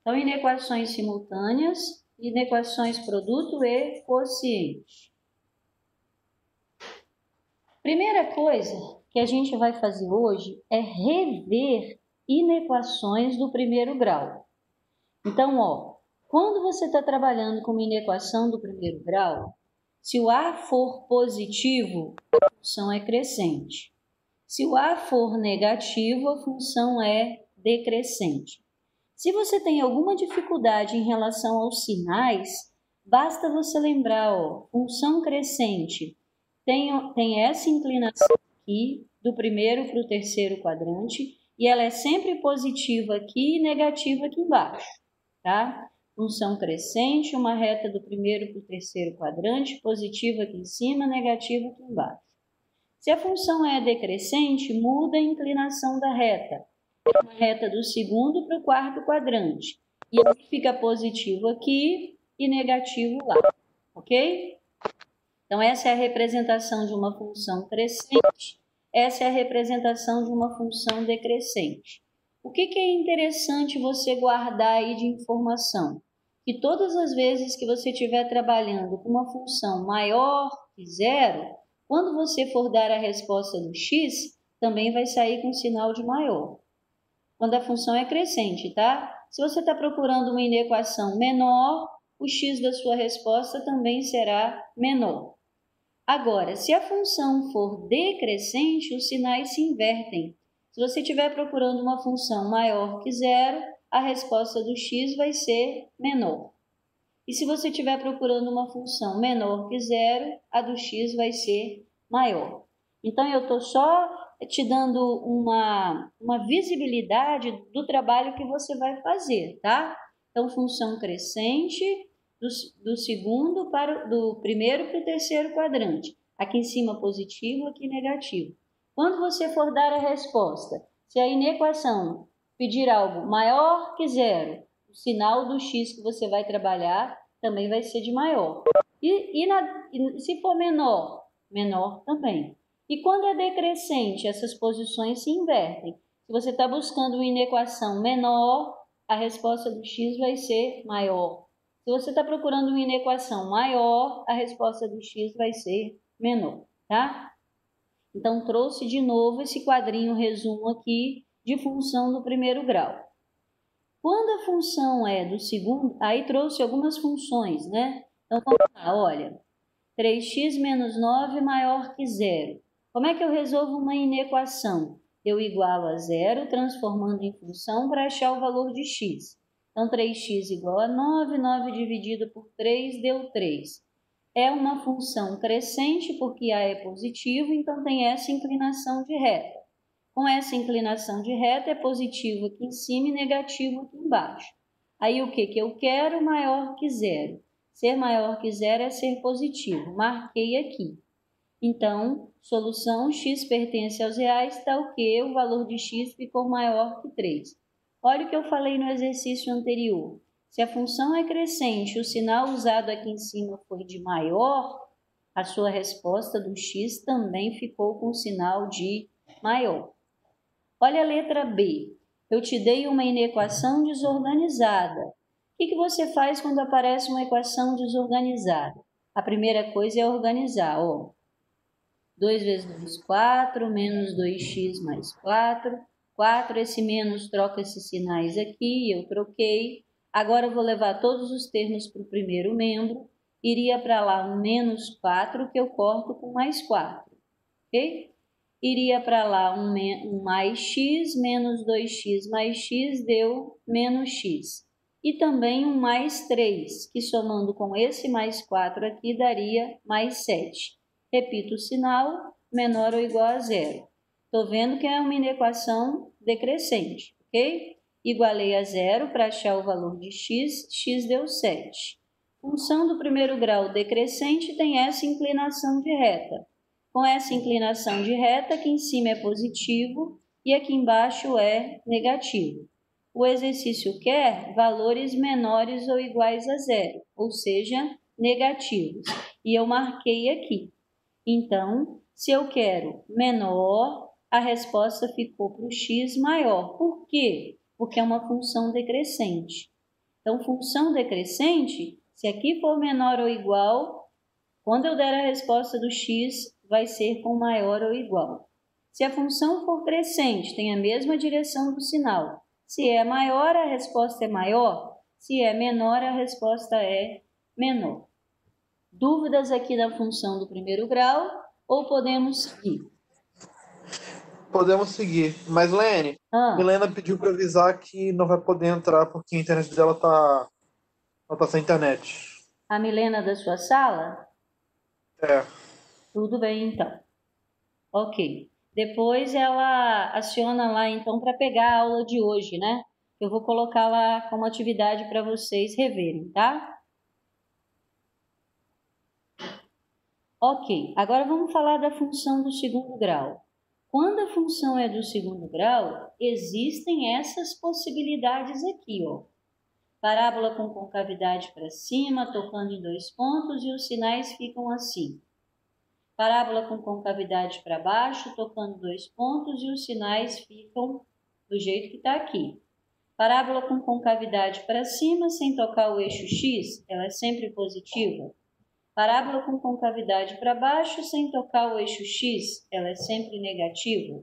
Então, inequações simultâneas, inequações produto e quociente. Primeira coisa que a gente vai fazer hoje é rever inequações do primeiro grau. Então, quando você está trabalhando com uma inequação do primeiro grau, se o A for positivo, a função é crescente. Se o A for negativo, a função é decrescente. Se você tem alguma dificuldade em relação aos sinais, basta você lembrar, função crescente tem essa inclinação aqui, do primeiro para o terceiro quadrante, e ela é sempre positiva aqui e negativa aqui embaixo, tá? Função crescente, uma reta do primeiro para o terceiro quadrante, positiva aqui em cima, negativa aqui embaixo. Se a função é decrescente, muda a inclinação da reta. É uma reta do segundo para o quarto quadrante. E aí fica positivo aqui e negativo lá, ok? Então, essa é a representação de uma função crescente, essa é a representação de uma função decrescente. O que é interessante você guardar aí de informação? Que todas as vezes que você estiver trabalhando com uma função maior que zero, quando você for dar a resposta do x, também vai sair com sinal de maior. Quando a função é crescente, tá? Se você está procurando uma inequação menor, o x da sua resposta também será menor. Agora, se a função for decrescente, os sinais se invertem. Se você estiver procurando uma função maior que zero, a resposta do x vai ser menor. E se você estiver procurando uma função menor que zero, a do x vai ser maior. Então, eu estou só te dando uma visibilidade do trabalho que você vai fazer, tá? Então, função crescente do primeiro para o terceiro quadrante. Aqui em cima positivo, aqui negativo. Quando você for dar a resposta, se a inequação pedir algo maior que zero, o sinal do x que você vai trabalhar também vai ser de maior. E se for menor, menor também. E quando é decrescente, essas posições se invertem. Se você está buscando uma inequação menor, a resposta do x vai ser maior. Se você está procurando uma inequação maior, a resposta do x vai ser menor, tá? Então, trouxe de novo esse quadrinho resumo aqui de função do primeiro grau. Quando a função é do segundo, aí trouxe algumas funções, né? Então, vamos lá, olha. 3x menos 9 maior que zero. Como é que eu resolvo uma inequação? Eu igualo a zero, transformando em função para achar o valor de x. Então, 3x igual a 9, 9 dividido por 3 deu 3. É uma função crescente porque A é positivo, então tem essa inclinação de reta. Com essa inclinação de reta é positivo aqui em cima e negativo aqui embaixo. Aí o que eu quero? Maior que zero. Ser maior que zero é ser positivo. Marquei aqui. Então, solução x pertence aos reais, está o quê? O valor de x ficou maior que 3. Olha o que eu falei no exercício anterior. Se a função é crescente e o sinal usado aqui em cima foi de maior, a sua resposta do x também ficou com o sinal de maior. Olha a letra B. Eu te dei uma inequação desorganizada. O que você faz quando aparece uma equação desorganizada? A primeira coisa é organizar. 2 vezes 2, 4, menos 2x mais 4. 4, esse menos troca esses sinais aqui, eu troquei. Agora eu vou levar todos os termos para o primeiro membro. Iria para lá um menos 4, que eu corto com mais 4. Ok? Iria para lá um mais x, menos 2x mais x deu menos x. E também um mais 3, que somando com esse mais 4 aqui daria mais 7. Repito o sinal, menor ou igual a zero. Estou vendo que é uma inequação decrescente, ok? Igualei a zero para achar o valor de x, x deu 7. Função do primeiro grau decrescente tem essa inclinação de reta. Com essa inclinação de reta, aqui em cima é positivo e aqui embaixo é negativo. O exercício quer valores menores ou iguais a zero, ou seja, negativos. E eu marquei aqui. Então, se eu quero menor, a resposta ficou para o x maior. Por quê? Porque é uma função decrescente. Então, função decrescente, se aqui for menor ou igual, quando eu der a resposta do x, vai ser com maior ou igual. Se a função for crescente, tem a mesma direção do sinal. Se é maior, a resposta é maior. Se é menor, a resposta é menor. Dúvidas aqui da função do primeiro grau ou podemos seguir? Podemos seguir. Mas, Lene, Milena pediu para avisar que não vai poder entrar porque a internet dela tá sem internet. A Milena da sua sala? É. Tudo bem, então. Ok. Depois ela aciona lá, então, para pegar a aula de hoje, né? Eu vou colocar lá como atividade para vocês reverem, tá? Ok. Agora vamos falar da função do segundo grau. Quando a função é do segundo grau, existem essas possibilidades aqui, ó. Parábola com concavidade para cima, tocando em 2 pontos e os sinais ficam assim. Parábola com concavidade para baixo, tocando 2 pontos e os sinais ficam do jeito que está aqui. Parábola com concavidade para cima, sem tocar o eixo X, ela é sempre positiva. Parábola com concavidade para baixo, sem tocar o eixo X, ela é sempre negativa.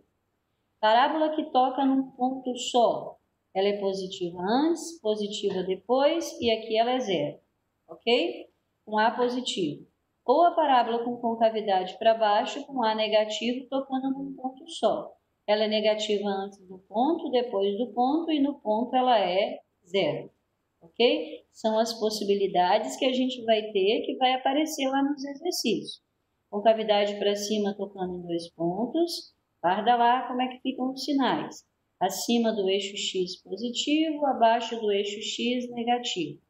Parábola que toca num ponto só, ela é positiva antes, positiva depois e aqui ela é zero, ok? Com A positivo. Ou a parábola com concavidade para baixo, com A negativo, tocando num ponto só. Ela é negativa antes do ponto, depois do ponto e no ponto ela é zero, ok? São as possibilidades que a gente vai ter, que vai aparecer lá nos exercícios. Concavidade para cima, tocando em 2 pontos. Guarda lá como é que ficam os sinais. Acima do eixo X positivo, abaixo do eixo X negativo.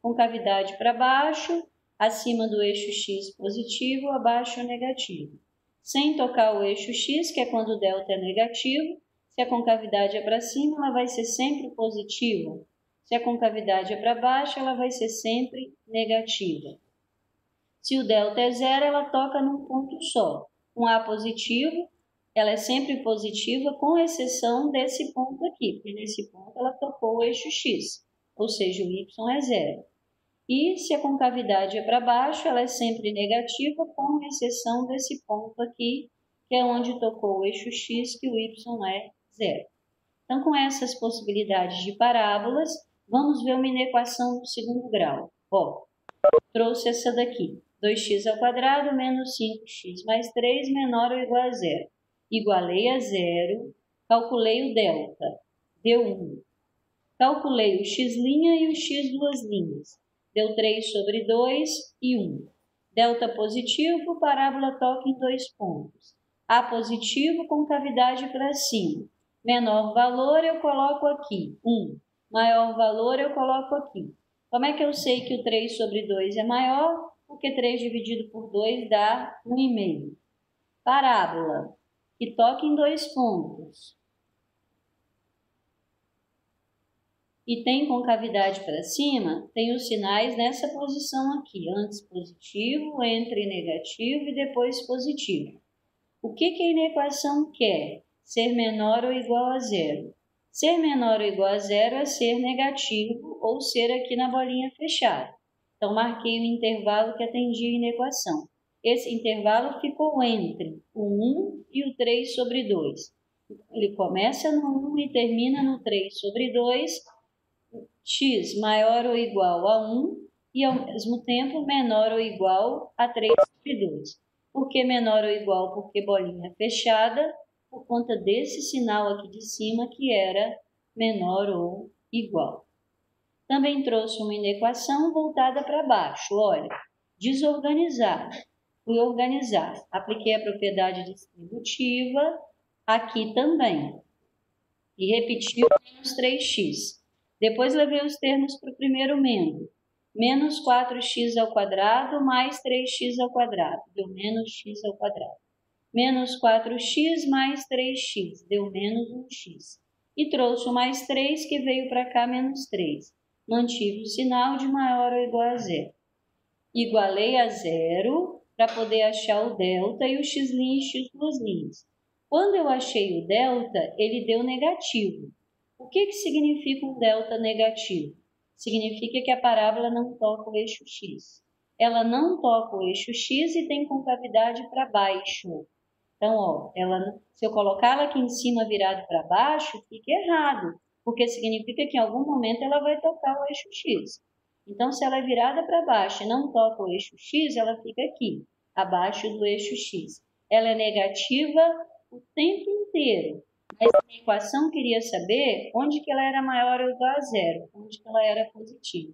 Concavidade para baixo, acima do eixo X positivo, abaixo negativo. Sem tocar o eixo X, que é quando o delta é negativo. Se a concavidade é para cima, ela vai ser sempre positiva. Se a concavidade é para baixo, ela vai ser sempre negativa. Se o delta é zero, ela toca num ponto só. Com A positivo, ela é sempre positiva, com exceção desse ponto aqui, porque nesse ponto ela tocou o eixo X, ou seja, o Y é zero. E se a concavidade é para baixo, ela é sempre negativa, com exceção desse ponto aqui, que é onde tocou o eixo X, que o Y é zero. Então, com essas possibilidades de parábolas, vamos ver uma inequação do segundo grau. Ó, trouxe essa daqui. 2x² menos 5x mais 3 menor ou igual a zero. Igualei a zero, calculei o delta, deu 1. Calculei o x' e o x duas linhas, deu 3 sobre 2 e 1. Delta positivo, parábola toca em 2 pontos. A positivo, concavidade para cima. Menor valor eu coloco aqui, 1. Maior valor eu coloco aqui. Como é que eu sei que o 3 sobre 2 é maior? Porque 3 dividido por 2 dá 1,5. Parábola, que toca em 2 pontos e tem concavidade para cima, tem os sinais nessa posição aqui, antes positivo, entre negativo e depois positivo. O que a inequação quer? Ser menor ou igual a zero. Ser menor ou igual a zero é ser negativo ou ser aqui na bolinha fechada. Então, marquei o intervalo que atendia a inequação. Esse intervalo ficou entre o 1 e o 3 sobre 2. Ele começa no 1 e termina no 3 sobre 2, x maior ou igual a 1 e, ao mesmo tempo, menor ou igual a 3 sobre 2. Por que menor ou igual? Porque bolinha fechada, por conta desse sinal aqui de cima que era menor ou igual. Também trouxe uma inequação voltada para baixo, olha, desorganizar. Fui organizar, apliquei a propriedade distributiva aqui também e repetiu menos 3x. Depois levei os termos para o primeiro membro. Menos 4x² mais 3x², deu menos x². Menos 4x mais 3x, deu menos 1x. E trouxe o mais 3, que veio para cá, menos 3. Mantive o sinal de maior ou igual a zero. Igualei a zero para poder achar o delta e o x' e x duas linhas. Quando eu achei o delta, ele deu negativo. O que significa um delta negativo? significa que a parábola não toca o eixo X. Ela não toca o eixo X e tem concavidade para baixo. Então, ó, se eu colocá-la aqui em cima virado para baixo, fica errado, porque significa que em algum momento ela vai tocar o eixo X. Então, se ela é virada para baixo e não toca o eixo X, ela fica aqui, abaixo do eixo X. Ela é negativa o tempo inteiro. Mas a equação queria saber onde que ela era maior ou igual a zero, onde que ela era positiva.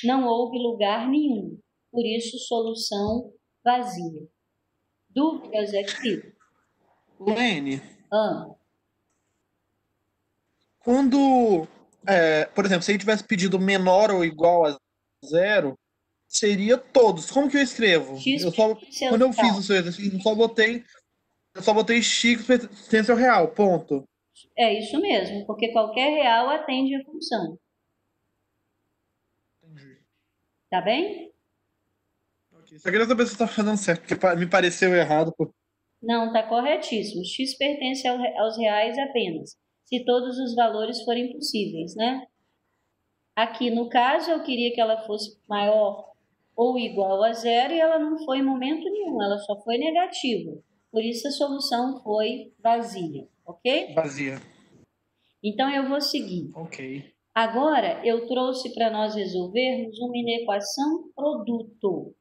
Não houve lugar nenhum, por isso solução vazia. Dúvidas aqui? Lene, quando, por exemplo, se ele tivesse pedido menor ou igual a zero, seria todos. Como que eu escrevo? Quando eu fiz o seu exercício, eu só botei x pertence ao real, ponto. É isso mesmo, porque qualquer real atende a função. Entendi. Tá bem? Okay. Só queria saber se você está fazendo certo, porque me pareceu errado. Não, está corretíssimo. X pertence aos reais apenas, se todos os valores forem possíveis, né? Aqui, no caso, eu queria que ela fosse maior ou igual a zero e ela não foi em momento nenhum, ela só foi negativa. Por isso a solução foi vazia, ok? Vazia. Então eu vou seguir. Ok. Agora eu trouxe para nós resolvermos uma inequação produto.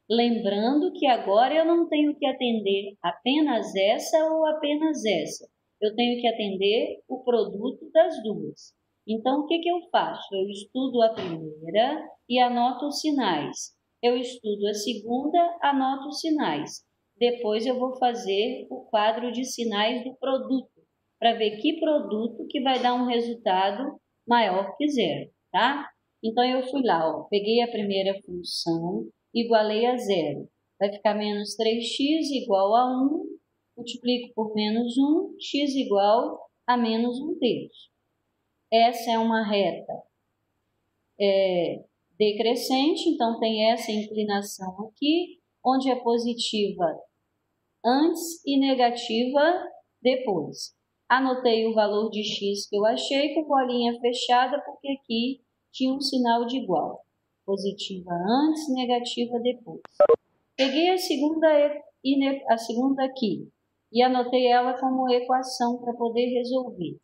Lembrando que agora eu não tenho que atender apenas essa ou apenas essa. Eu tenho que atender o produto das duas. Então, o que eu faço? Eu estudo a primeira e anoto os sinais. Eu estudo a segunda, anoto os sinais. Depois eu vou fazer o quadro de sinais do produto, para ver que produto que vai dar um resultado maior que zero, tá? Então, eu fui lá, ó, peguei a primeira função, igualei a zero. Vai ficar menos 3x igual a 1, multiplico por menos 1, x igual a menos 1/3. Essa é uma reta decrescente, então tem essa inclinação aqui, onde é positiva antes e negativa depois. Anotei o valor de x que eu achei com bolinha fechada, porque aqui tinha um sinal de igual. Positiva antes, negativa depois. Peguei a segunda aqui e anotei ela como equação para poder resolver.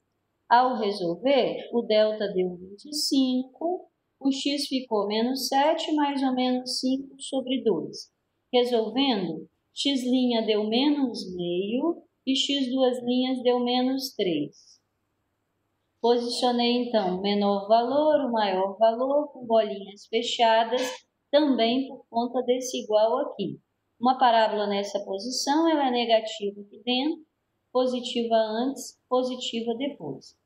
Ao resolver, o delta deu 25, o x ficou menos 7, mais ou menos 5 sobre 2. Resolvendo, x' deu menos meio e x duas linhas deu menos 3. Posicionei, então, o menor valor, o maior valor, com bolinhas fechadas, também por conta desse igual aqui. Uma parábola nessa posição, ela é negativa aqui dentro, positiva antes, positiva depois.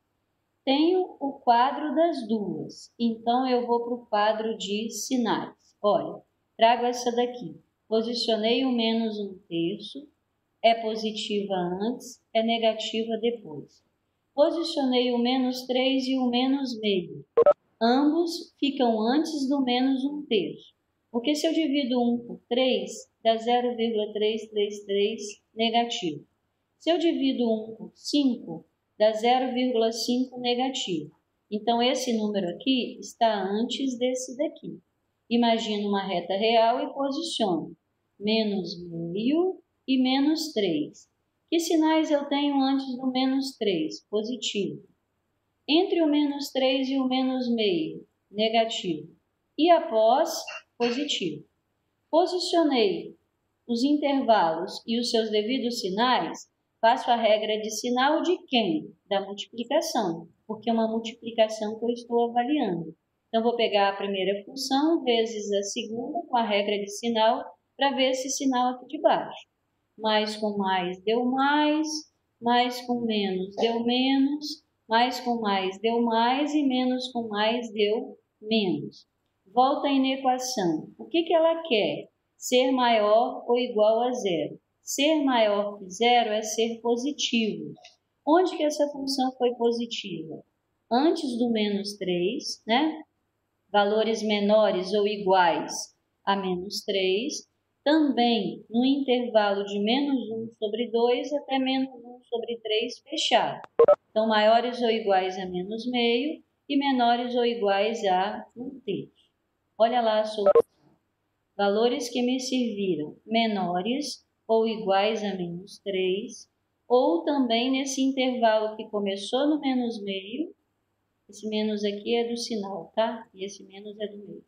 Tenho o quadro das duas, então eu vou para o quadro de sinais. Olha, trago essa daqui. Posicionei o menos 1/3, é positiva antes, é negativa depois. Posicionei o menos 3 e o menos meio. Ambos ficam antes do menos 1/3. Porque se eu divido 1 por 3, dá 0,333 negativo. Se eu divido 1 por 5, dá 0,5 negativo. Então, esse número aqui está antes desse daqui. Imagino uma reta real e posiciono menos meio e menos 3. Que sinais eu tenho antes do menos 3? Positivo. Entre o menos 3 e o menos meio, negativo. E após, positivo. Posicionei os intervalos e os seus devidos sinais, faço a regra de sinal de quem? Da multiplicação, porque é uma multiplicação que eu estou avaliando. Então, vou pegar a primeira função vezes a segunda com a regra de sinal para ver esse sinal aqui de baixo. Mais com mais deu mais com menos deu menos, mais com mais deu mais e menos com mais deu menos. Volta à inequação. O que ela quer? Ser maior ou igual a zero. Ser maior que zero é ser positivo. Onde que essa função foi positiva? Antes do menos 3, né? Valores menores ou iguais a menos 3. Também no intervalo de menos 1 sobre 2 até menos 1 sobre 3 fechado. Então, maiores ou iguais a menos meio e menores ou iguais a 1/3. Olha lá a solução. Valores que me serviram menores ou iguais a -3, ou também nesse intervalo que começou no menos meio, esse menos aqui é do sinal, tá? E esse menos é do meio.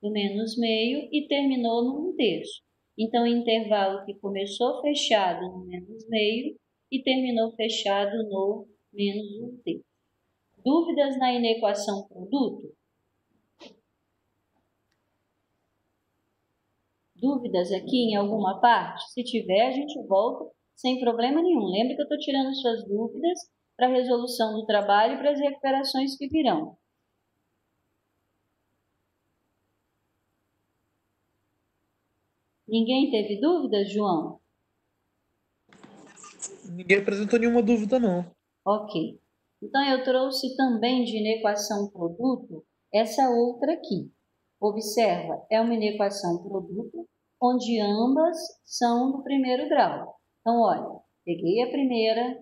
Do menos meio e terminou no 1/3. Então, intervalo que começou fechado no menos meio e terminou fechado no menos 1/3. Dúvidas na inequação produto? Dúvidas aqui em alguma parte? Se tiver, a gente volta sem problema nenhum. Lembra que eu estou tirando suas dúvidas para a resolução do trabalho e para as recuperações que virão. Ninguém teve dúvidas, João? Ninguém apresentou nenhuma dúvida, não. Ok. Então, eu trouxe também de inequação produto essa outra aqui. Observa, é uma inequação produto, onde ambas são do primeiro grau. Então, olha, peguei a primeira,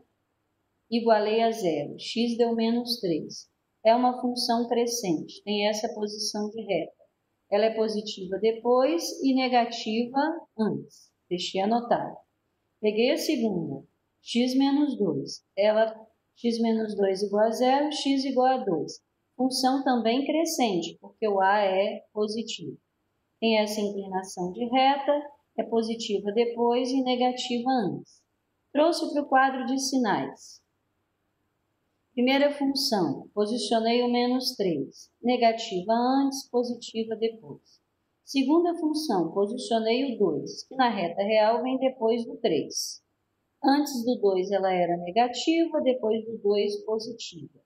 igualei a zero. X deu -3. É uma função crescente, tem essa posição de reta. Ela é positiva depois e negativa antes. Deixei anotado. Peguei a segunda, x menos 2. X menos 2 igual a 0, x igual a 2. Função também crescente, porque o a é positivo. Tem essa inclinação de reta, é positiva depois e negativa antes. Trouxe para o quadro de sinais. Primeira função, posicionei o -3. Negativa antes, positiva depois. Segunda função, posicionei o 2, que na reta real vem depois do 3. Antes do 2 ela era negativa, depois do 2 positiva.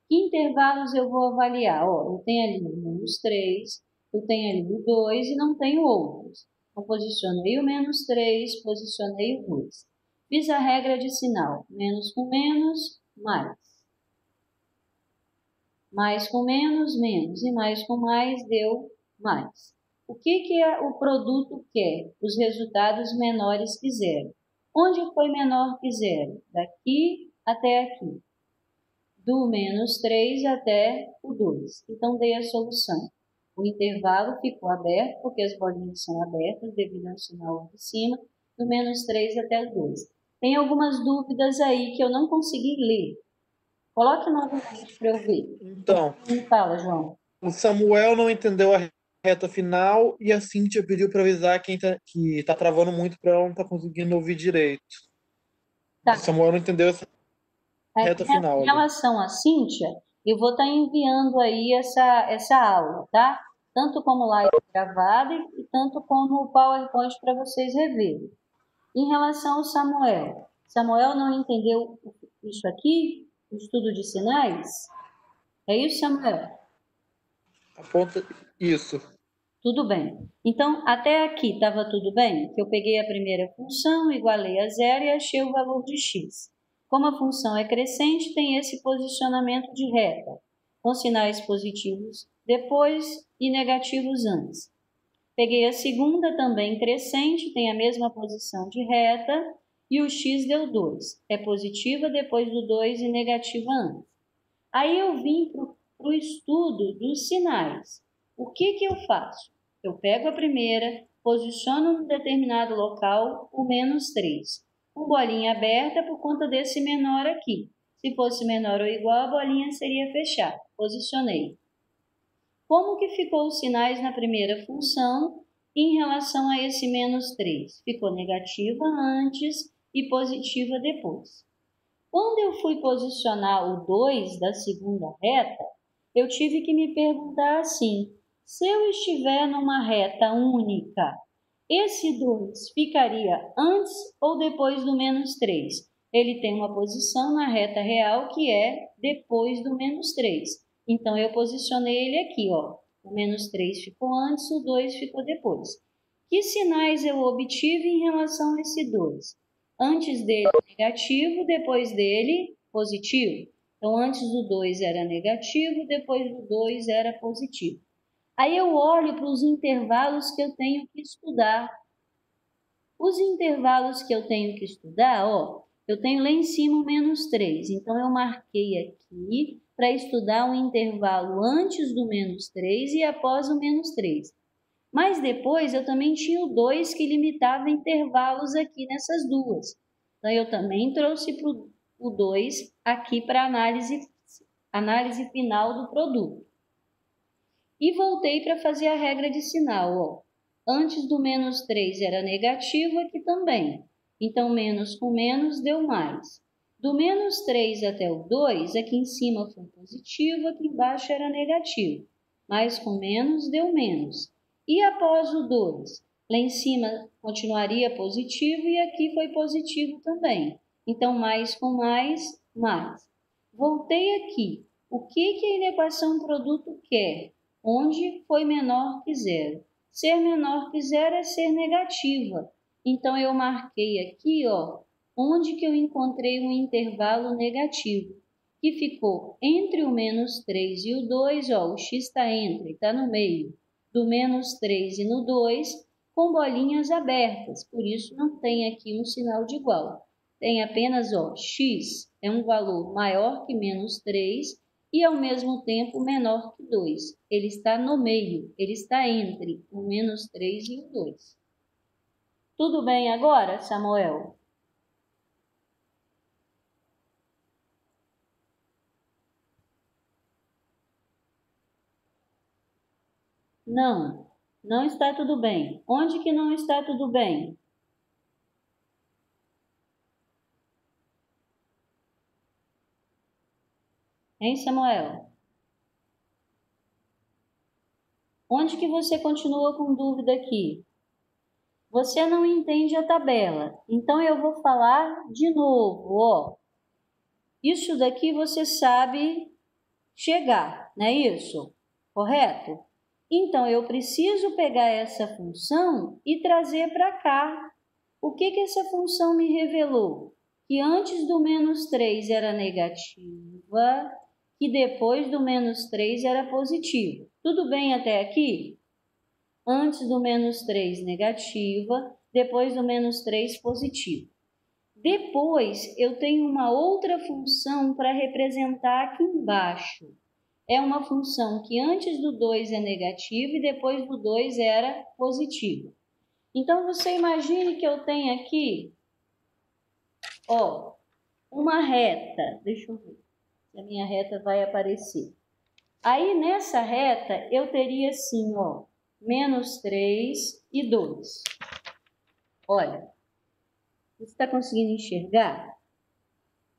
Que intervalos eu vou avaliar? Ó, eu tenho ali o -3, eu tenho ali o 2 e não tenho outros. Então, posicionei o -3, posicionei o 2. Fiz a regra de sinal, menos com menos, mais. Mais com menos, menos. E mais com mais deu mais. O que o produto quer? Os resultados menores que zero. Onde foi menor que zero? Daqui até aqui. Do -3 até o 2. Então, dei a solução. O intervalo ficou aberto, porque as bolinhas são abertas devido ao sinal de cima, do -3 até o 2. Tem algumas dúvidas aí que eu não consegui ler. Coloque novamente para eu ver. Então, Me fala, João. O Samuel não entendeu a reta final e a Cíntia pediu para avisar que tá travando muito para ela não tá conseguindo ouvir direito. Tá. O Samuel não entendeu essa reta final. Em relação à Cíntia, eu vou estar enviando aí essa aula, tá? Tanto como live gravada e tanto como o PowerPoint para vocês reverem. Em relação ao Samuel, Samuel não entendeu isso aqui? O estudo de sinais? É isso, Samuel? Aponta isso. Tudo bem. Então, até aqui estava tudo bem? Que eu peguei a primeira função, igualei a zero e achei o valor de x. Como a função é crescente, tem esse posicionamento de reta, com sinais positivos depois e negativos antes. Peguei a segunda, também crescente, tem a mesma posição de reta, e o x deu 2. É positiva depois do 2 e negativa antes. Aí eu vim para o estudo dos sinais. O que eu faço? Eu pego a primeira, posiciono num determinado local o -3. Com bolinha aberta por conta desse menor aqui. Se fosse menor ou igual, a bolinha seria fechada. Posicionei. Como que ficou os sinais na primeira função em relação a esse -3? Ficou negativa antes e positiva depois. Quando eu fui posicionar o 2 da segunda reta, eu tive que me perguntar assim, se eu estiver numa reta única, esse 2 ficaria antes ou depois do -3? Ele tem uma posição na reta real que é depois do -3. Então, eu posicionei ele aqui, ó. O -3 ficou antes, o 2 ficou depois. Que sinais eu obtive em relação a esse 2? Antes dele negativo, depois dele positivo. Então, antes do 2 era negativo, depois do 2 era positivo. Aí eu olho para os intervalos que eu tenho que estudar. Os intervalos que eu tenho que estudar, ó, eu tenho lá em cima o -3. Então, eu marquei aqui para estudar um intervalo antes do menos 3 e após o menos 3. Mas depois eu também tinha o 2 que limitava intervalos aqui nessas duas. Então, eu também trouxe o 2 aqui para análise final do produto. E voltei para fazer a regra de sinal. Ó. Antes do menos 3 era negativo, aqui também. Então, menos com menos deu mais. Do menos 3 até o 2, aqui em cima foi positivo, aqui embaixo era negativo. Mais com menos deu menos. E após o 2, lá em cima continuaria positivo e aqui foi positivo também. Então, mais com mais, mais. Voltei aqui. O que a inequação produto quer? Onde foi menor que zero. Ser menor que zero é ser negativa. Então, eu marquei aqui, ó, onde que eu encontrei um intervalo negativo, que ficou entre o menos 3 e o 2, ó, o x está está no meio do menos 3 e no 2, com bolinhas abertas, por isso não tem aqui um sinal de igual. Tem apenas, ó, x é um valor maior que menos 3 e ao mesmo tempo menor que 2. Ele está no meio, ele está entre o menos 3 e o 2. Tudo bem agora, Samuel? Não, não está tudo bem. Onde que não está tudo bem? Hein, Samuel? Onde que você continua com dúvida aqui? Você não entende a tabela, então eu vou falar de novo, ó. Isso daqui você sabe chegar, não é isso? Correto? Então, eu preciso pegar essa função e trazer para cá. O que essa função me revelou? Que antes do menos 3 era negativa, que depois do menos 3 era positivo. Tudo bem até aqui? Antes do menos 3 negativa, depois do menos 3 positivo. Depois, eu tenho uma outra função para representar aqui embaixo. É uma função que antes do 2 é negativa e depois do 2 era positiva. Então, você imagine que eu tenho aqui, ó, uma reta. Deixa eu ver se a minha reta vai aparecer. Aí, nessa reta, eu teria assim, ó, menos 3 e 2. Olha, você está conseguindo enxergar?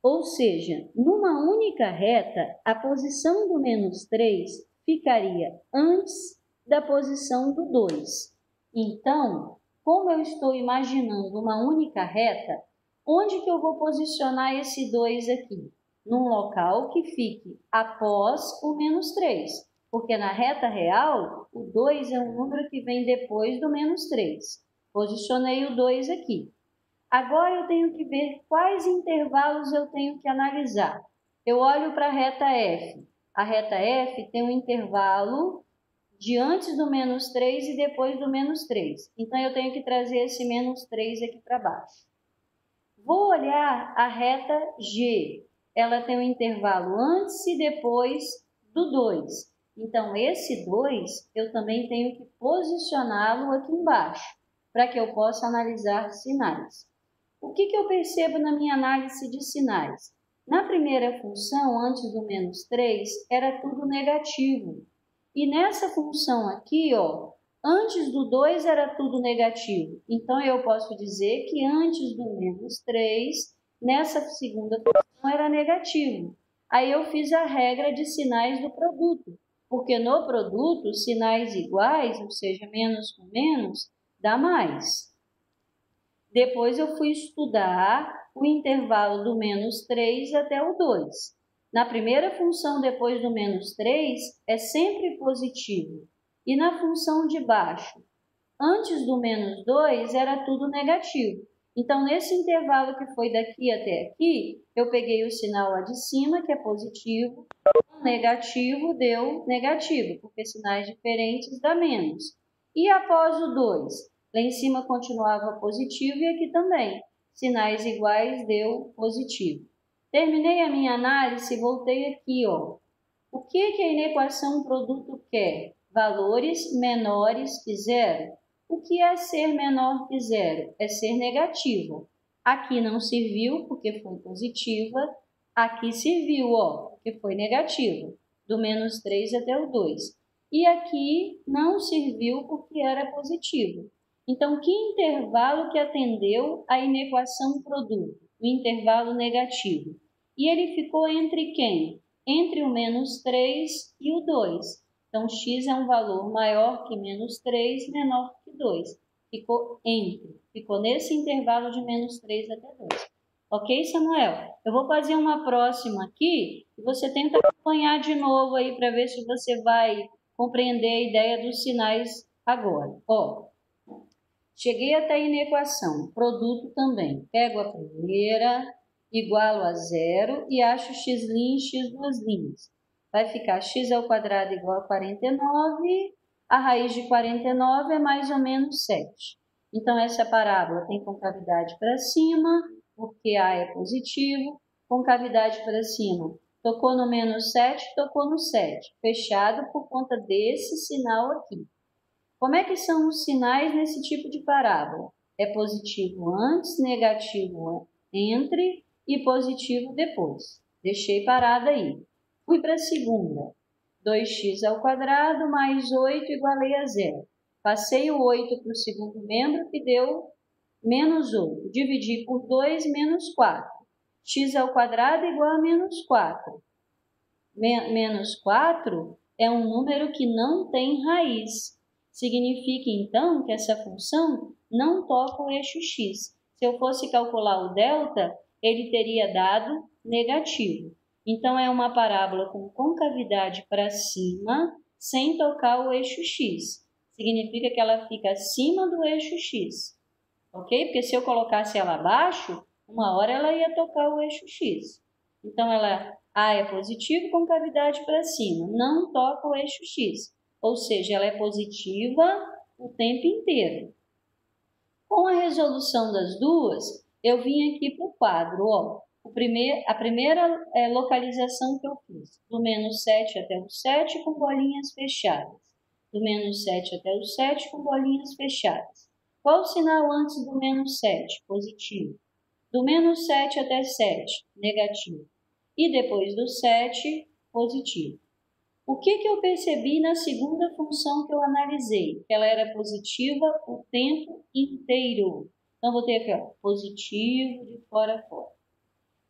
Ou seja, numa única reta, a posição do menos 3 ficaria antes da posição do 2. Então, como eu estou imaginando uma única reta, onde que eu vou posicionar esse 2 aqui? Num local que fique após o menos 3, porque na reta real, o 2 é um número que vem depois do menos 3. Posicionei o 2 aqui. Agora eu tenho que ver quais intervalos eu tenho que analisar. Eu olho para a reta F. A reta F tem um intervalo de antes do menos 3 e depois do menos 3. Então, eu tenho que trazer esse menos 3 aqui para baixo. Vou olhar a reta G. Ela tem um intervalo antes e depois do 2. Então, esse 2 eu também tenho que posicioná-lo aqui embaixo, para que eu possa analisar sinais. O que eu percebo na minha análise de sinais? Na primeira função, antes do menos 3, era tudo negativo. E nessa função aqui, ó, antes do 2 era tudo negativo. Então, eu posso dizer que antes do menos 3, nessa segunda função era negativo. Aí eu fiz a regra de sinais do produto, porque no produto, sinais iguais, ou seja, menos com menos, dá mais. Depois eu fui estudar o intervalo do menos 3 até o 2. Na primeira função depois do menos 3 é sempre positivo. E na função de baixo, antes do menos 2 era tudo negativo. Então, nesse intervalo que foi daqui até aqui, eu peguei o sinal lá de cima, que é positivo, o negativo deu negativo, porque sinais diferentes dá menos. E após o 2? Lá em cima continuava positivo e aqui também. Sinais iguais deu positivo. Terminei a minha análise e voltei aqui, ó. O que a inequação produto quer? Valores menores que zero. O que é ser menor que zero? É ser negativa. Aqui não serviu porque foi positiva. Aqui serviu, porque foi negativa. Do menos 3 até o 2. E aqui não serviu porque era positivo. Então, que intervalo que atendeu a inequação produto? O intervalo negativo. E ele ficou entre quem? Entre o menos 3 e o 2. Então, x é um valor maior que menos 3, menor que 2. Ficou entre. Ficou nesse intervalo de menos 3 até 2. Ok, Samuel? Eu vou fazer uma próxima aqui e você tenta acompanhar de novo aí para ver se você vai compreender a ideia dos sinais agora. Cheguei até a inequação. Produto também. Pego a primeira, igualo a zero e acho x' x duas linhas. Vai ficar x ao quadrado igual a 49, a raiz de 49 é mais ou menos 7. Então, essa parábola tem concavidade para cima, porque A é positivo, concavidade para cima. Tocou no menos 7, tocou no 7. Fechado por conta desse sinal aqui. Como é que são os sinais nesse tipo de parábola? É positivo antes, negativo entre e positivo depois. Deixei parada aí. Fui para a segunda. 2x ao quadrado mais 8 igualei a zero. Passei o 8 para o segundo membro, que deu menos 8. Dividi por 2, menos 4. X ao quadrado igual a menos 4. Menos 4 é um número que não tem raiz. Significa, então, que essa função não toca o eixo x. Se eu fosse calcular o delta, ele teria dado negativo. Então, é uma parábola com concavidade para cima, sem tocar o eixo x. Significa que ela fica acima do eixo x. Ok? Porque se eu colocasse ela abaixo, uma hora ela ia tocar o eixo x. Então, A é positivo, concavidade para cima. Não toca o eixo x. Ou seja, ela é positiva o tempo inteiro. Com a resolução das duas, eu vim aqui para o quadro. A primeira localização que eu fiz, do menos 7 até o 7 com bolinhas fechadas. Do menos 7 até o 7 com bolinhas fechadas. Qual o sinal antes do menos 7? Positivo. Do menos 7 até 7, negativo. E depois do 7, positivo. O que eu percebi na segunda função que eu analisei? Que ela era positiva o tempo inteiro. Então, vou ter aqui, positivo de fora a fora.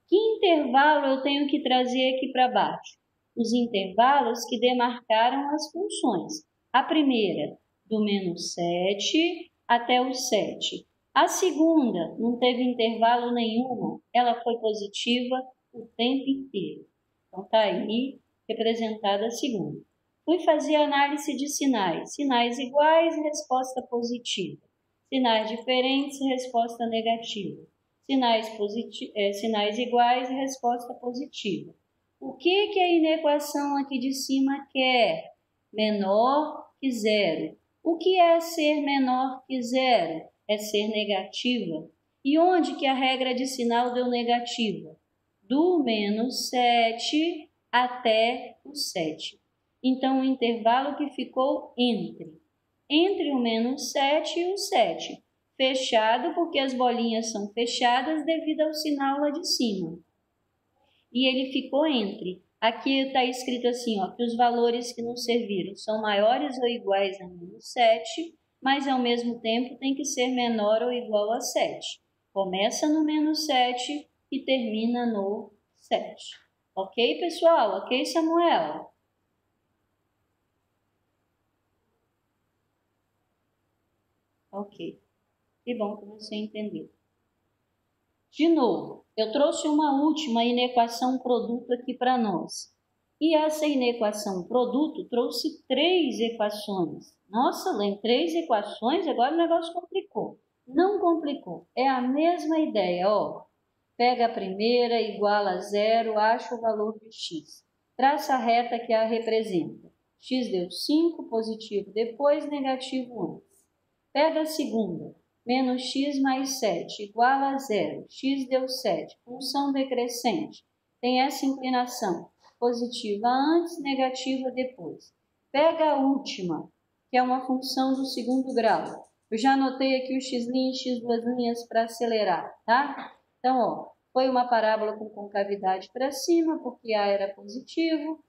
Que intervalo eu tenho que trazer aqui para baixo? Os intervalos que demarcaram as funções. A primeira, do menos 7 até o 7. A segunda, não teve intervalo nenhum, ela foi positiva o tempo inteiro. Então, está aí representada a segunda. Fui fazer análise de sinais. Sinais iguais, resposta positiva. Sinais diferentes, resposta negativa. Sinais iguais, resposta positiva. O que a inequação aqui de cima quer? Menor que zero. O que é ser menor que zero? É ser negativa. E onde que a regra de sinal deu negativa? Do menos 7 até o 7. Então, o intervalo que ficou entre o menos 7 e o 7. Fechado, porque as bolinhas são fechadas devido ao sinal lá de cima. E ele ficou entre. Aqui está escrito assim, que os valores que nos serviram são maiores ou iguais a menos 7, mas ao mesmo tempo tem que ser menor ou igual a 7. Começa no menos 7 e termina no 7. Ok, pessoal? Ok, Samuel? Ok. Que bom que você entendeu. De novo, eu trouxe uma última inequação produto aqui para nós. E essa inequação produto trouxe 3 equações. Nossa, em 3 equações, agora o negócio complicou. Não complicou. É a mesma ideia, Pega a primeira, iguala a zero, acha o valor de x. Traça a reta que a representa. X deu 5, positivo depois, negativo antes. Pega a segunda. Menos x mais 7, igual a zero. X deu 7. Função decrescente. Tem essa inclinação. positiva antes, negativa depois. Pega a última, que é uma função do segundo grau. Eu já anotei aqui o x' e x2' para acelerar, tá? Então, ó, foi uma parábola com concavidade para cima, porque A era positivo,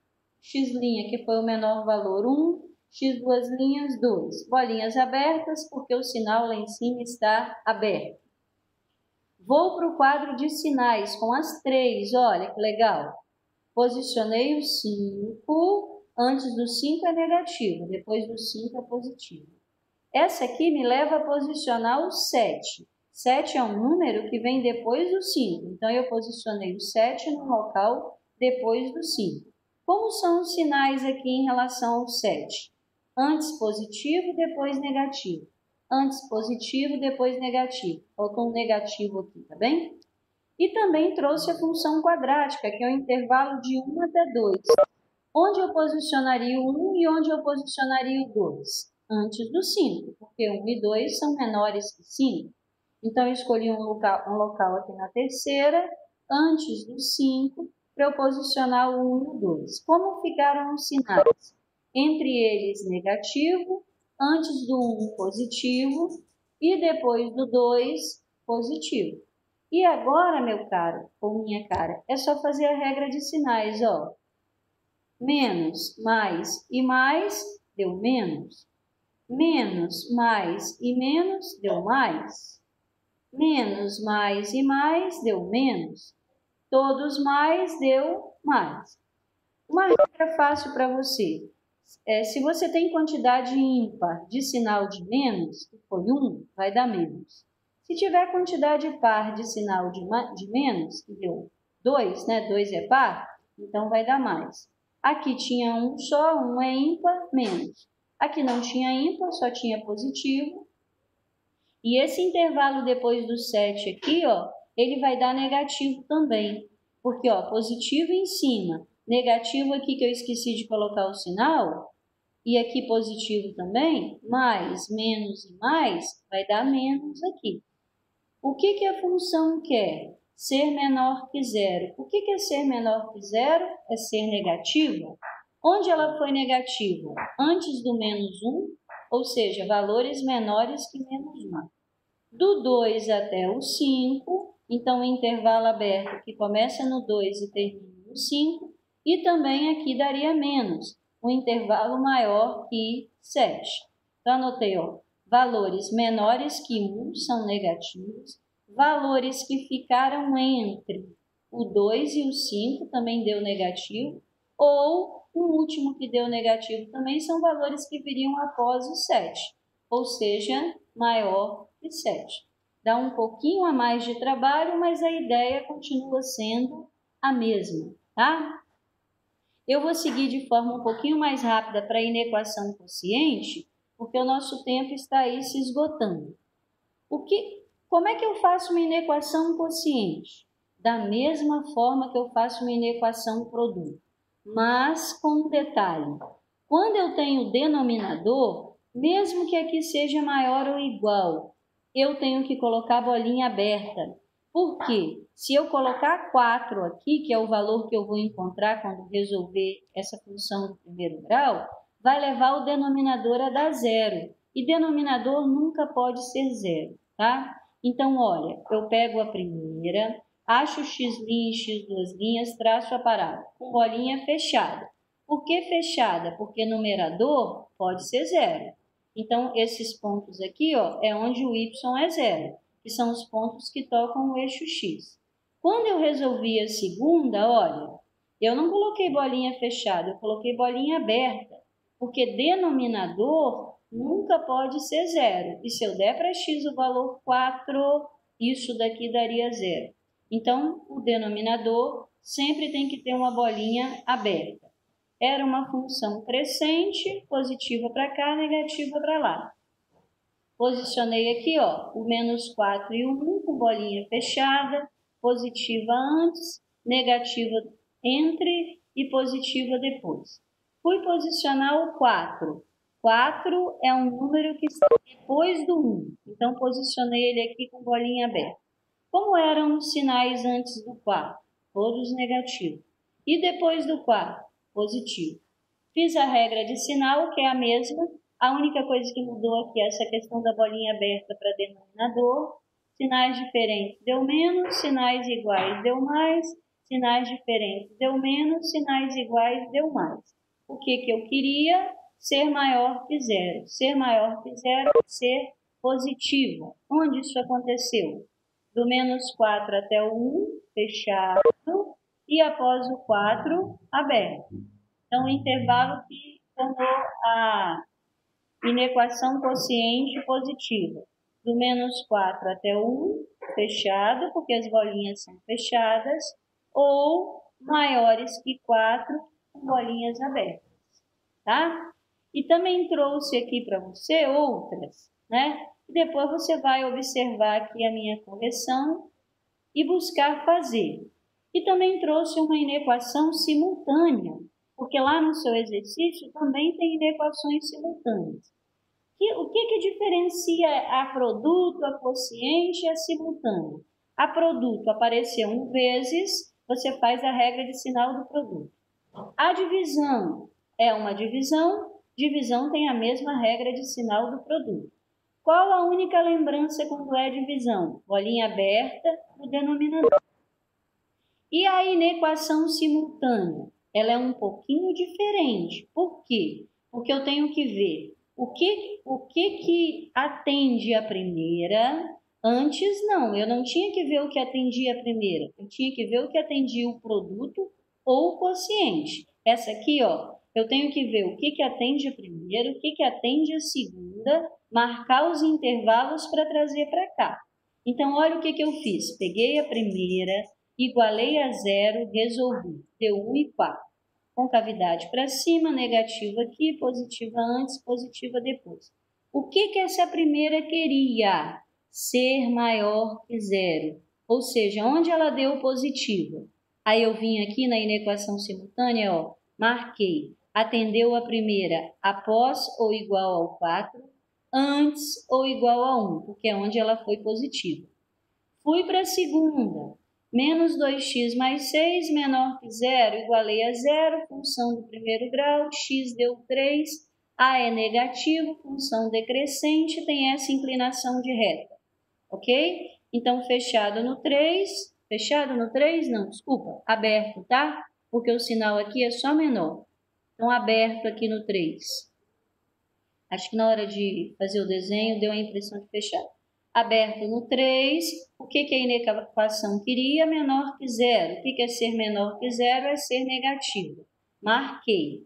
x', que foi o menor valor, 1, x2', 2. Bolinhas abertas, porque o sinal lá em cima está aberto. Vou para o quadro de sinais com as 3, olha que legal. Posicionei o 5, antes do 5 é negativo, depois do 5 é positivo. Essa aqui me leva a posicionar o 7. 7 é um número que vem depois do 5, então eu posicionei o 7 no local depois do 5. Como são os sinais aqui em relação ao 7? Antes positivo, depois negativo. Antes positivo, depois negativo. Faltou um negativo aqui, tá bem? E também trouxe a função quadrática, que é o intervalo de 1 até 2. Onde eu posicionaria o 1 e onde eu posicionaria o 2? Antes do 5, porque 1 e 2 são menores que 5. Então, eu escolhi um local aqui na terceira, antes do 5, para eu posicionar o 1 e o 2. Como ficaram os sinais? Entre eles, negativo, antes do 1, positivo, e depois do 2, positivo. E agora, meu caro, ou minha cara, é só fazer a regra de sinais, ó. Menos, mais e mais, deu menos. Menos, mais e menos, deu mais. Menos, mais e mais, deu menos. Todos mais, deu mais. Uma regra fácil para você. Se você tem quantidade ímpar de sinal de menos, que foi 1, vai dar menos. Se tiver quantidade par de sinal de menos, que deu 2, né? 2 é par, então vai dar mais. Aqui tinha 1 só, 1 é ímpar, menos. Aqui não tinha ímpar, só tinha positivo. E esse intervalo depois do 7 aqui, ó, ele vai dar negativo também. Porque, ó, positivo em cima, negativo aqui que eu esqueci de colocar o sinal, e aqui positivo também, mais, menos e mais, vai dar menos aqui. O que a função quer? Ser menor que zero. O que é ser menor que zero? É ser negativa. Onde ela foi negativa? Antes do menos 1, ou seja, valores menores que menos 1. Do 2 até o 5, então o intervalo aberto que começa no 2 e termina no 5, e também aqui daria menos, um intervalo maior que 7. Então, anotei, ó, valores menores que 1 são negativos, valores que ficaram entre o 2 e o 5 também deu negativo, ou o último que deu negativo também são valores que viriam após o 7, ou seja, maior que 7. Dá um pouquinho a mais de trabalho, mas a ideia continua sendo a mesma, tá? Eu vou seguir de forma um pouquinho mais rápida para a inequação quociente, porque o nosso tempo está aí se esgotando. Como é que eu faço uma inequação quociente? Da mesma forma que eu faço uma inequação produto, mas com um detalhe. Quando eu tenho denominador, mesmo que aqui seja maior ou igual, eu tenho que colocar a bolinha aberta. Por quê? Se eu colocar 4 aqui, que é o valor que eu vou encontrar quando resolver essa função do primeiro grau, vai levar o denominador a dar zero. E denominador nunca pode ser zero, tá? Então, olha, eu pego a primeira, acho o x' e x2', traço a parábola com bolinha fechada. Por que fechada? Porque numerador pode ser zero. Então, esses pontos aqui, ó, é onde o y é zero, que são os pontos que tocam o eixo x. Quando eu resolvi a segunda, olha, eu não coloquei bolinha fechada, eu coloquei bolinha aberta, porque denominador nunca pode ser zero. E se eu der para x o valor 4, isso daqui daria zero. Então, o denominador sempre tem que ter uma bolinha aberta. Era uma função crescente, positiva para cá, negativa para lá. Posicionei aqui, ó, o menos 4 e o 1 com bolinha fechada, positiva antes, negativa entre e positiva depois. Fui posicionar o 4. 4 é um número que está depois do 1, então posicionei ele aqui com bolinha aberta. Como eram os sinais antes do 4? Todos negativos. E depois do 4, positivo. Fiz a regra de sinal, que é a mesma. A única coisa que mudou aqui é essa questão da bolinha aberta para denominador. Sinais diferentes deu menos, sinais iguais deu mais, sinais diferentes deu menos, sinais iguais deu mais. O que eu queria? Ser maior que zero. Ser maior que zero é ser positivo. Onde isso aconteceu? Do menos 4 até o 1, fechado, e após o 4, aberto. Então, o intervalo que tornou a inequação quociente positiva. Do menos 4 até o 1, fechado, porque as bolinhas são fechadas, ou maiores que 4, com bolinhas abertas, tá? E também trouxe aqui para você outras, né? E depois você vai observar aqui a minha correção e buscar fazer. E também trouxe uma inequação simultânea, porque lá no seu exercício também tem inequações simultâneas. O que diferencia a produto, a quociente e a simultânea? A produto apareceu 1 vezes, você faz a regra de sinal do produto. A divisão é uma divisão, divisão tem a mesma regra de sinal do produto. Qual a única lembrança quando é divisão? Bolinha aberta no denominador. E a inequação simultânea? Ela é um pouquinho diferente. Por quê? Porque eu tenho que ver o que atende a primeira. Antes, não. Eu não tinha que ver o que atendia a primeira. Eu tinha que ver o que atendia o produto ou o quociente. Essa aqui, ó, eu tenho que ver o que atende a primeira, o que atende a segunda, marcar os intervalos para trazer para cá. Então, olha o que eu fiz. Peguei a primeira, igualei a 0, resolvi. Deu 1 e 4. Concavidade para cima, negativa aqui, positiva antes, positiva depois. O que essa primeira queria? Ser maior que 0. Ou seja, onde ela deu positivo? Aí eu vim aqui na inequação simultânea, ó, marquei. Atendeu a primeira após ou igual ao 4, antes ou igual a 1, porque é onde ela foi positiva. Fui para a segunda. Menos 2x mais 6, menor que 0, igualei a 0, função do primeiro grau, x deu 3, a é negativo, função decrescente, tem essa inclinação de reta, ok? Então, fechado no 3, não, desculpa, aberto, tá? Porque o sinal aqui é só menor. Então, aberto aqui no 3. Acho que na hora de fazer o desenho deu a impressão de fechado. Aberto no 3, o que a inequação queria? Menor que 0. O que é ser menor que 0? É ser negativo. Marquei.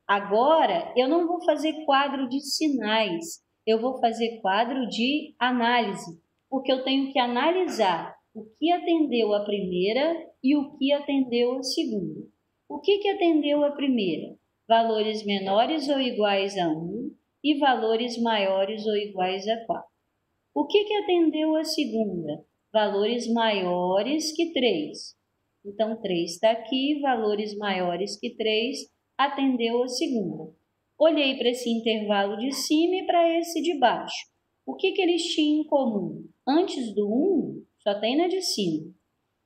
Agora, eu não vou fazer quadro de sinais, eu vou fazer quadro de análise, porque eu tenho que analisar o que atendeu a primeira e o que atendeu a segunda. O que atendeu a primeira? Valores menores ou iguais a 1 e valores maiores ou iguais a 4. O que atendeu a segunda? Valores maiores que 3. Então, 3 está aqui, valores maiores que 3, atendeu a segunda. Olhei para esse intervalo de cima e para esse de baixo. O que eles tinham em comum? Antes do 1, só tem na de cima.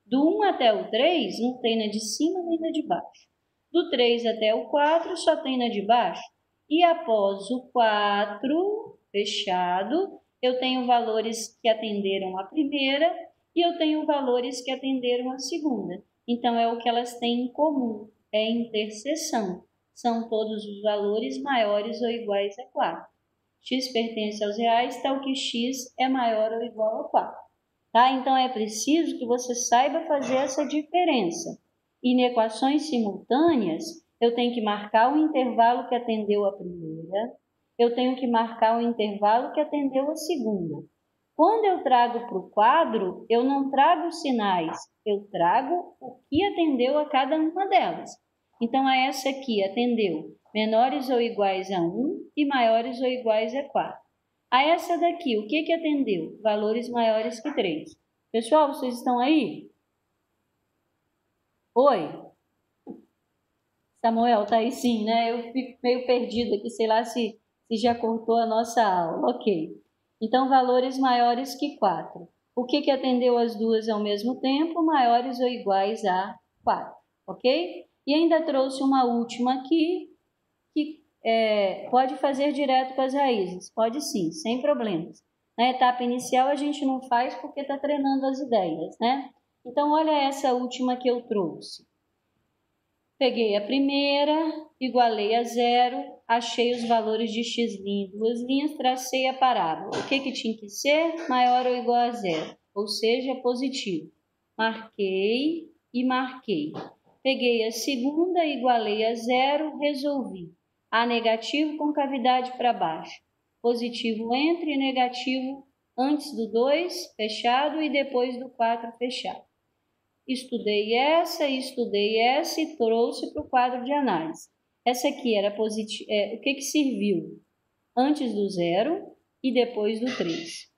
Do 1 até o 3, não tem na de cima nem na de baixo. Do 3 até o 4, só tem na de baixo. E após o 4, fechado, eu tenho valores que atenderam a primeira e eu tenho valores que atenderam a segunda. Então, é o que elas têm em comum, é interseção. São todos os valores maiores ou iguais a 4. X pertence aos reais, tal que x é maior ou igual a 4. Tá? Então, é preciso que você saiba fazer essa diferença. Inequações simultâneas, eu tenho que marcar o intervalo que atendeu a primeira, eu tenho que marcar o intervalo que atendeu a segunda. Quando eu trago para o quadro, eu não trago sinais, eu trago o que atendeu a cada uma delas. Então, a essa aqui atendeu menores ou iguais a 1 e maiores ou iguais a 4. A essa daqui, o que atendeu? Valores maiores que 3. Pessoal, vocês estão aí? Oi? Samuel, tá aí sim, né? Eu fico meio perdido aqui, sei lá se já cortou a nossa aula. Ok. Então, valores maiores que 4. O que atendeu as duas ao mesmo tempo? Maiores ou iguais a 4. Ok? E ainda trouxe uma última aqui, que pode fazer direto com as raízes. Pode sim, sem problemas. Na etapa inicial a gente não faz porque está treinando as ideias, né? Então, olha essa última que eu trouxe. Peguei a primeira, igualei a zero, achei os valores de x' em duas linhas, tracei a parábola. O que tinha que ser? Maior ou igual a zero, ou seja, positivo. Marquei e marquei. Peguei a segunda, igualei a zero, resolvi. A negativo com cavidade para baixo. Positivo entre e negativo antes do 2, fechado, e depois do 4, fechado. Estudei essa e trouxe para o quadro de análise. Essa aqui era positiva. O que serviu? Antes do 0 e depois do 3.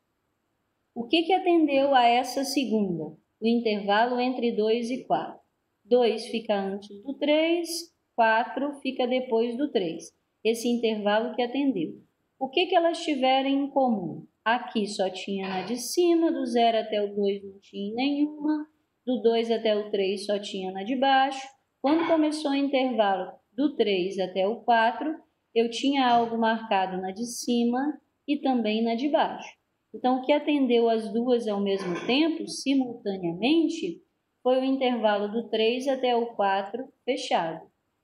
O que atendeu a essa segunda? O intervalo entre 2 e 4. 2 fica antes do 3, 4 fica depois do 3. Esse intervalo que atendeu. O que elas tiveram em comum? Aqui só tinha na de cima, do 0 até o 2 não tinha nenhuma. Do 2 até o 3 só tinha na de baixo. Quando começou o intervalo do 3 até o 4, eu tinha algo marcado na de cima e também na de baixo. Então, o que atendeu as duas ao mesmo tempo, simultaneamente, foi o intervalo do 3 até o 4 fechado.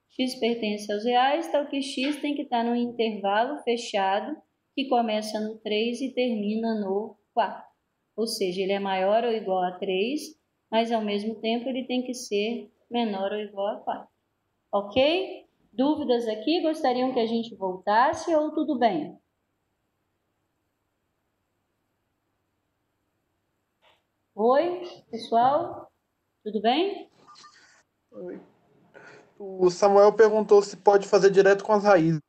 X pertence aos reais, tal que X tem que estar no intervalo fechado, que começa no 3 e termina no 4. Ou seja, ele é maior ou igual a 3, mas ao mesmo tempo ele tem que ser menor ou igual a 4. Ok? Dúvidas aqui? Gostariam que a gente voltasse ou tudo bem? Oi, pessoal? Tudo bem? Oi. O Samuel perguntou se pode fazer direto com as raízes.